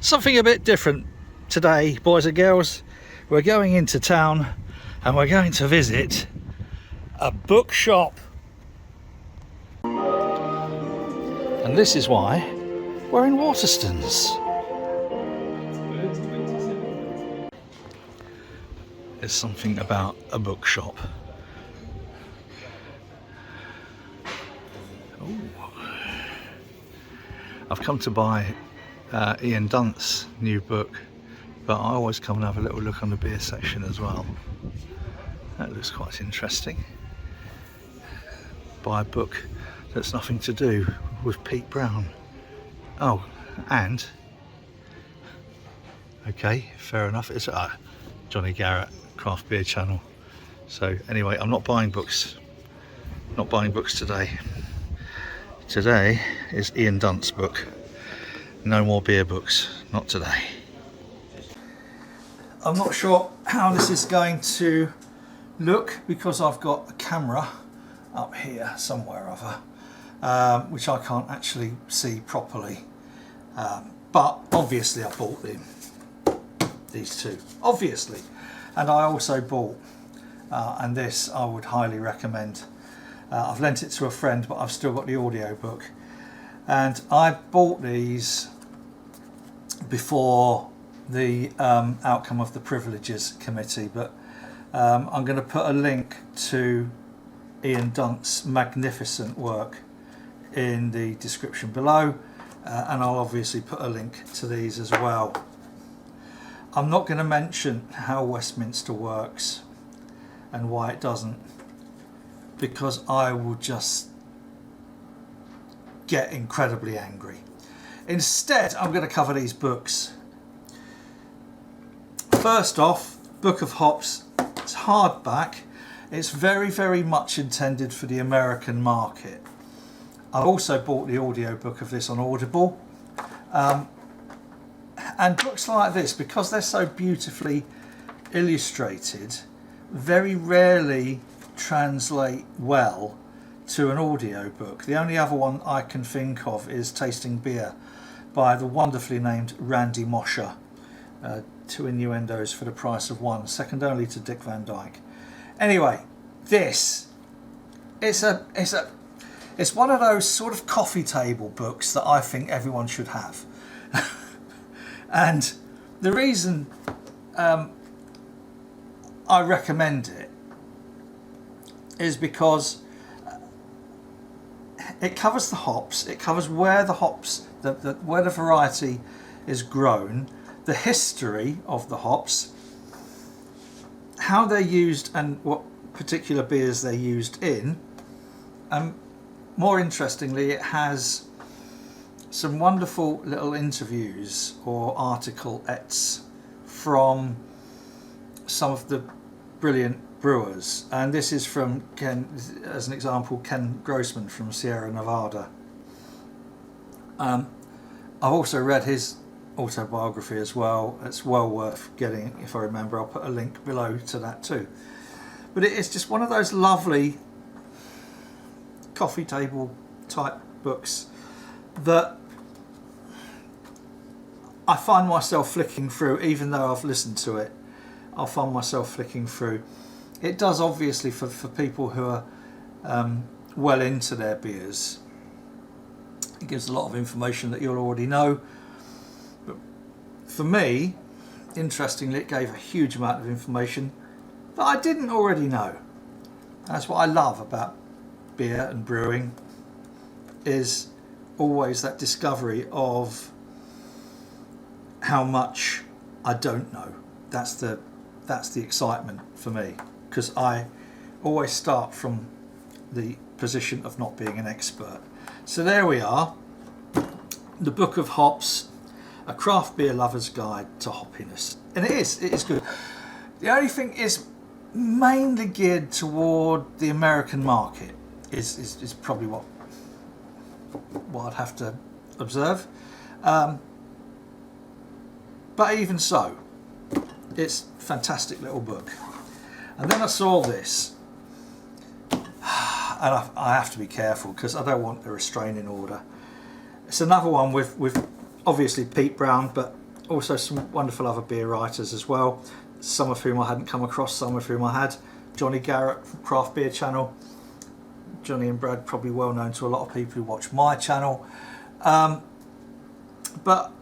Something a bit different today, boys and girls. We're going into town and we're going to visit a bookshop. And this is why we're in Waterstones. There's something about a bookshop. Ooh. I've come to buy Ian Dunt's new book, but I always come and have a little look on the beer section as well. That looks quite interesting. Buy a book that's nothing to do with Pete Brown. Oh, and okay, fair enough, it's Johnny Garrett craft beer channel. So anyway, I'm not buying books. Not buying books today. Today is Ian Dunt's book. No more beer books, not today. I'm not sure how this is going to look because I've got a camera up here somewhere or other, which I can't actually see properly. But obviously I bought these two, obviously. And I also bought, and this I would highly recommend. I've lent it to a friend, but I've still got the audio book. And I bought these before the outcome of the Privileges Committee, but I'm going to put a link to Ian Dunt's magnificent work in the description below, and I'll obviously put a link to these as well. I'm not going to mention how Westminster works and why it doesn't, because I will just get incredibly angry. Instead, I'm going to cover these books. First off, Book of Hops. It's hardback. It's very, very much intended for the American market. I've also bought the audiobook of this on Audible. And books like this, because they're so beautifully illustrated, very rarely translate well to an audiobook. The only other one I can think of is Tasting Beer by the wonderfully named Randy Mosher. Two innuendos for the price of one, second only to Dick Van Dyke. Anyway, this it's one of those sort of coffee table books that I think everyone should have. And the reason I recommend it is because it covers the hops, it covers where the hops, where the variety is grown, the history of the hops, how they're used and what particular beers they're used in. More interestingly, it has some wonderful little interviews or articlettes from some of the brilliant brewers, and this is from Ken, as an example, Ken Grossman from Sierra Nevada. I've also read his autobiography as well. It's well worth getting. If I remember, I'll put a link below to that too. But it's just one of those lovely coffee table type books that I find myself flicking through. Even though I've listened to it, I'll find myself flicking through. It does, obviously, for people who are well into their beers. It gives a lot of information that you'll already know. But for me, interestingly, it gave a huge amount of information that I didn't already know. That's what I love about beer and brewing, is always that discovery of how much I don't know. That's the excitement for me, because I always start from the position of not being an expert. So there we are, the Book of Hops, a craft beer lover's guide to hoppiness, and it is good. The only thing is mainly geared toward the American market is probably what I'd have to observe, but even so, it's a fantastic little book. And then I saw this, and I have to be careful because I don't want a restraining order. It's another one with obviously Pete Brown, but Also some wonderful other beer writers as well, some of whom I hadn't come across, some of whom I had. Johnny Garrett from Craft Beer Channel. Johnny and Brad probably well known to a lot of people who watch my channel. But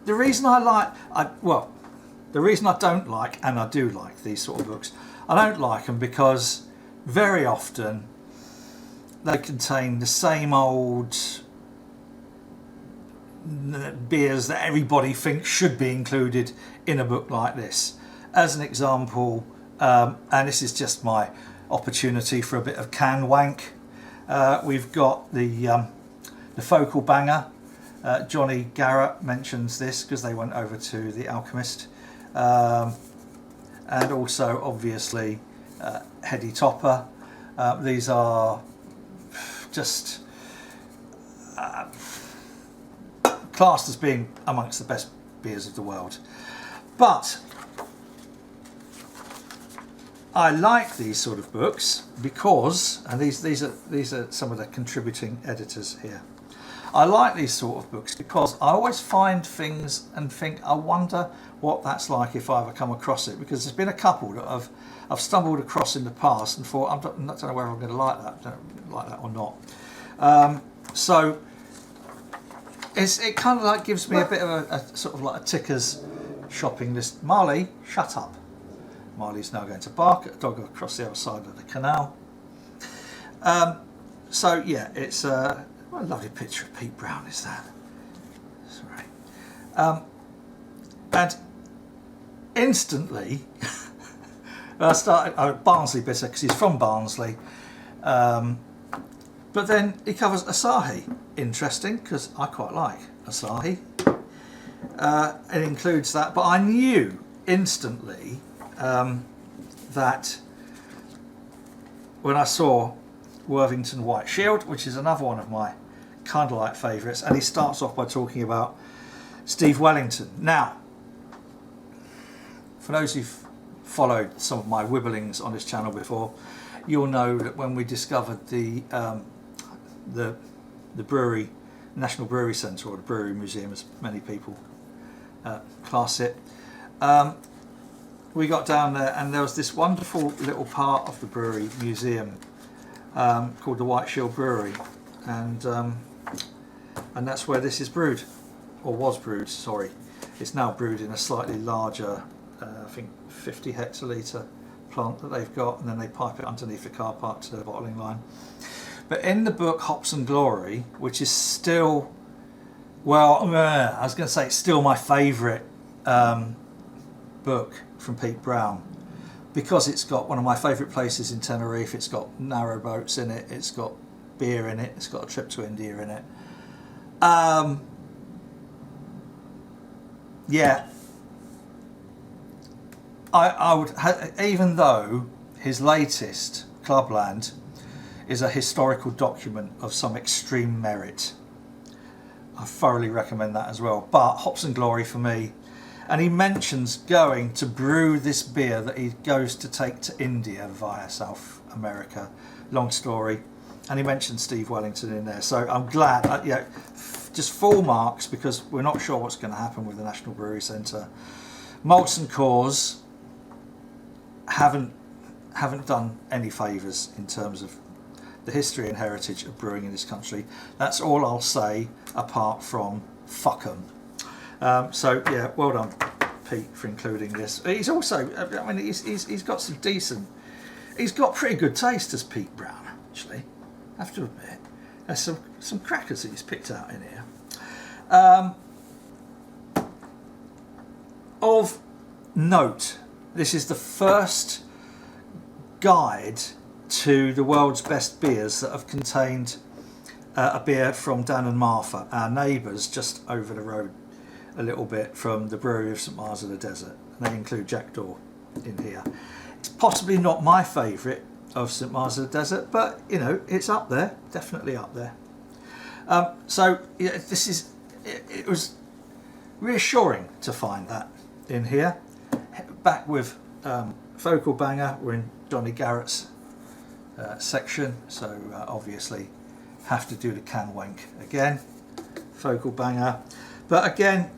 the reason the reason I don't like, and I do like these sort of books, I don't like them because very often they contain the same old beers that everybody thinks should be included in a book like this. As an example, and this is just my opportunity for a bit of can wank, we've got the Focal Banger. Johnny Garrett mentions this because they went over to The Alchemist, and also obviously Heady Topper. These are just classed as being amongst the best beers of the world. But I like these sort of books because, and these are some of the contributing editors here. I like these sort of books because I always find things and think, I wonder what that's like if I ever come across it, because there's been a couple that I've stumbled across in the past and thought, I don't know whether I'm going to like that or not. So it kind of like gives me a bit of a sort of like a ticker's shopping list. Marley, shut up. Marley's now going to bark at a dog across the other side of the canal. So yeah, it's what a lovely picture of Pete Brown is that. Sorry. And instantly, I started Barnsley bitter because he's from Barnsley. But then he covers Asahi. Interesting, because I quite like Asahi. It includes that, but I knew instantly that when I saw Worthington White Shield, which is another one of my kind of like favourites, and he starts off by talking about Steve Wellington. Now, for those who've followed some of my wibblings on this channel before, you'll know that when we discovered the Brewery, National Brewery Centre, or the Brewery Museum as many people class it, we got down there and there was this wonderful little part of the Brewery Museum called the White Shield Brewery, and that's where this is brewed, or was brewed, sorry. It's now brewed in a slightly larger, I think 50 hectolitre plant that they've got, and then they pipe it underneath the car park to the bottling line. But in the book Hops and Glory, which is still, well, I was going to say it's still my favourite book from Pete Brown, because it's got one of my favourite places in Tenerife, it's got narrowboats in it, it's got beer in it, it's got a trip to India in it. Yeah, I would, even though his latest, Clubland, is a historical document of some extreme merit, I thoroughly recommend that as well. But Hops and Glory for me, and he mentions going to brew this beer that he goes to take to India via South America. Long story. And he mentioned Steve Wellington in there. So I'm glad, just full marks, because we're not sure what's going to happen with the National Brewery Centre. Malts and Cores haven't done any favours in terms of the history and heritage of brewing in this country. That's all I'll say, apart from fuck 'em. So yeah, well done Pete for including this. He's also, I mean, he's got some decent, he's got pretty good taste as Pete Brown, actually, I have to admit. There's some crackers that he's picked out in here. Of note, this is the first guide to the world's best beers that have contained a beer from Dan and Martha, our neighbours just over the road a little bit from the brewery of St Mars of the Desert. And they include Jackdaw in here. It's possibly not my favourite of St Mars of the Desert, but you know, it's up there, definitely up there. So yeah, it was reassuring to find that in here. Back with Focal Banger, we're in Johnny Garrett's section, so obviously have to do the can wank again. Focal Banger, but again,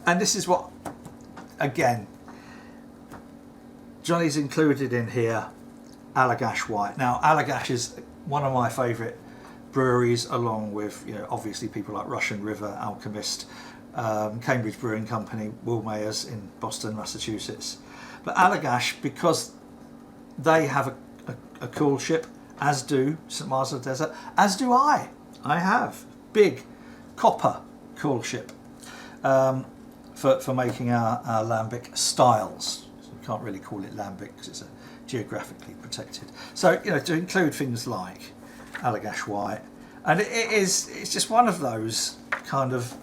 and this is what again, Johnny's included in here Allagash White. Now, Allagash is one of my favourite breweries, along with, you know, obviously people like Russian River, Alchemist, Cambridge Brewing Company, Will Mayers in Boston, Massachusetts. But Allagash, because they have a cool ship, as do St Mars of the Desert, as do I. I have big copper cool ship for making our lambic styles. So we can't really call it lambic because it's geographically protected. So, you know, to include things like Allagash White, and it's just one of those kind of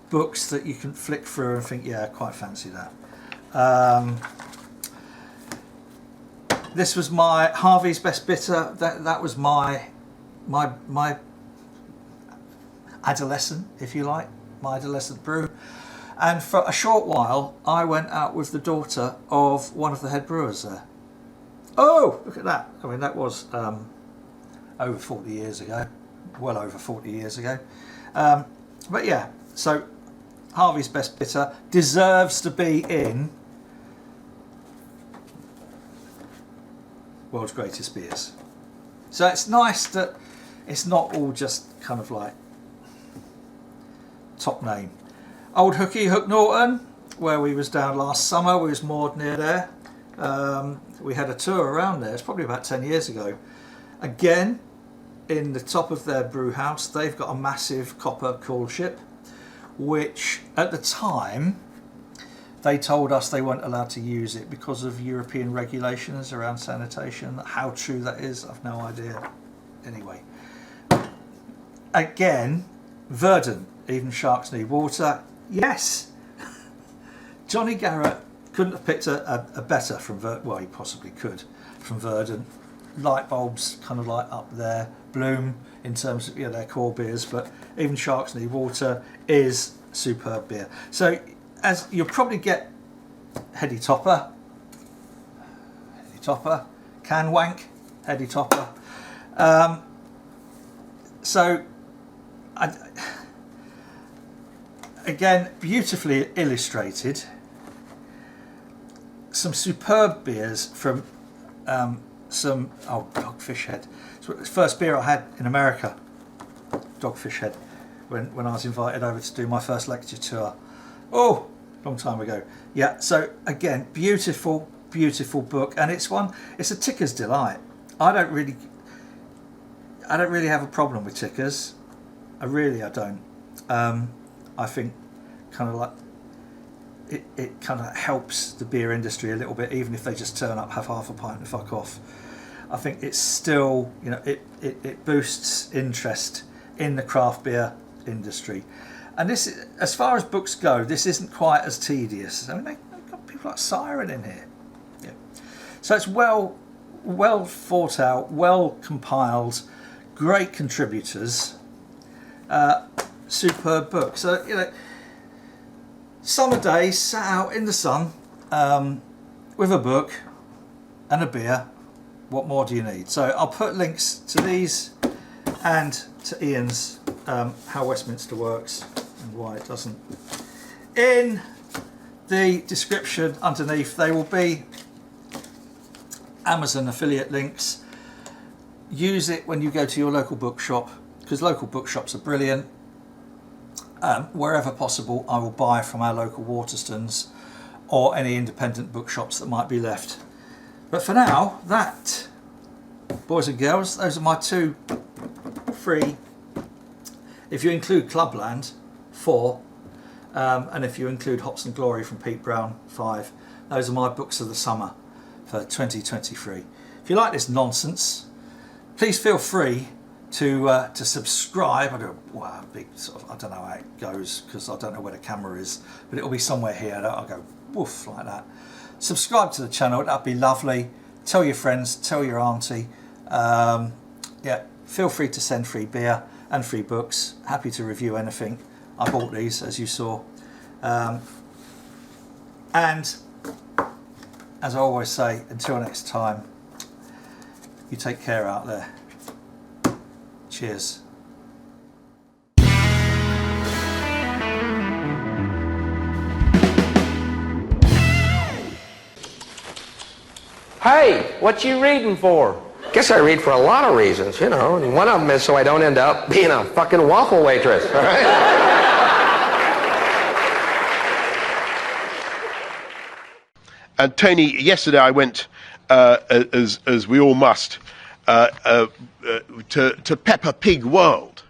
books that you can flick through and think, yeah, I quite fancy that. This was my Harvey's Best Bitter. That was my adolescent, if you like, my adolescent brew. And for a short while, I went out with the daughter of one of the head brewers there. Oh, look at that! I mean, that was over 40 years ago, well over 40 years ago. But yeah, so Harvey's Best Bitter deserves to be in World's Greatest Beers. So it's nice that it's not all just kind of like top name. Old Hooky, Hook Norton, where we was down last summer, we was moored near there. We had a tour around there, it's probably about 10 years ago. Again, in the top of their brew house, they've got a massive copper cool ship, which at the time, they told us they weren't allowed to use it because of European regulations around sanitation. How true that is, I've no idea. Anyway, again, Verdant, Even Sharks Need Water. Yes, Johnny Garrett couldn't have picked a better from Verdant. Well, he possibly could, from Verdant. Light bulbs kind of like up there. Bloom in terms of, you know, their core beers, but Even Sharks Need Water is superb beer. So, as you'll probably get Heady Topper, Can Wank, Heady Topper. So, again, beautifully illustrated. Some superb beers from Dogfish Head. It's the first beer I had in America, Dogfish Head, when I was invited over to do my first lecture tour. Oh, long time ago. Yeah, so again, beautiful book, and it's a ticker's delight. I don't really have a problem with tickers. I don't. I think kind of like it kind of helps the beer industry a little bit, even if they just turn up, have half a pint and fuck off. I think it's still, you know, it boosts interest in the craft beer industry. And this, as far as books go, this isn't quite as tedious. I mean, they've got people like Siren in here. Yeah. So it's well thought out, well compiled, great contributors, superb book. So, you know, summer days, sat out in the sun with a book and a beer. What more do you need? So I'll put links to these and to Ian's How Westminster Works and Why It Doesn't in the description underneath. They will be Amazon affiliate links. Use it when you go to your local bookshop, because local bookshops are brilliant. Wherever possible, I will buy from our local Waterstones or any independent bookshops that might be left. But for now, that, boys and girls, those are my two free, if you include Clubland, 4, and if you include Hops and Glory from Pete Brown, 5. Those are my books of the summer for 2023. If you like this nonsense, please feel free to subscribe. I do wow, big sort of, I don't know how it goes because I don't know where the camera is, but it'll be somewhere here. I'll go woof like that. Subscribe to the channel, that'd be lovely. Tell your friends, tell your auntie. Yeah, feel free to send free beer and free books. Happy to review anything. I bought these, as you saw. And as I always say, until next time, you take care out there. Cheers. Hey, what you reading for? Guess I read for a lot of reasons, you know, and one of them is so I don't end up being a fucking waffle waitress, all right? And Tony, yesterday I went, as we all must, to Peppa Pig World.